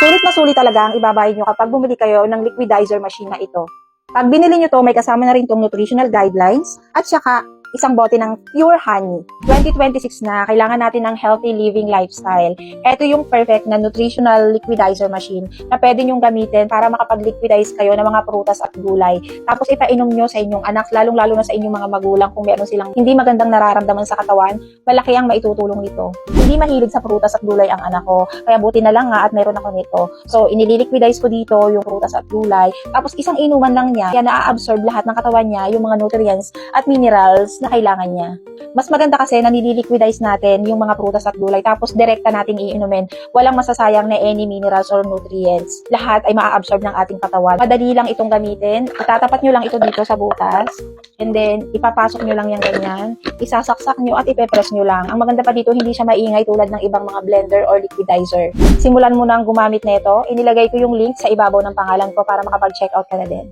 Sulit na sulit talaga ang ibabayad nyo kapag bumili kayo ng liquidizer machine na ito. Pag binili nyo to, may kasama na rin tong nutritional guidelines at saka isang bote ng pure honey. 2026 na, kailangan natin ng healthy living lifestyle. Ito yung perfect na nutritional liquidizer machine na pwede nyong gamitin para makapag-liquidize kayo ng mga prutas at gulay. Tapos ipainom nyo sa inyong anak, lalong-lalo na sa inyong mga magulang kung meron silang hindi magandang nararamdaman sa katawan, malaki ang maitutulong nito. Hindi mahilig sa prutas at gulay ang anak ko, kaya buti na lang nga at meron ako nito. So, inililiquidize ko dito yung prutas at gulay. Tapos isang inuman lang niya, kaya na-absorb lahat ng katawan niya, yung mga nutrients at minerals na kailangan niya. Mas maganda kasi na nililiquidize natin yung mga prutas at gulay tapos direkta nating iinumin. Walang masasayang na any minerals or nutrients. Lahat ay maa-absorb ng ating katawan. Madali lang itong gamitin. Itatapat nyo lang ito dito sa butas. And then, ipapasok nyo lang yan ganyan. Isasaksak nyo at ipepress nyo lang. Ang maganda pa dito, hindi siya maingay tulad ng ibang mga blender or liquidizer. Simulan mo nang gumamit nito. Inilagay ko yung link sa ibabaw ng pangalan ko para makapag-checkout ka na din.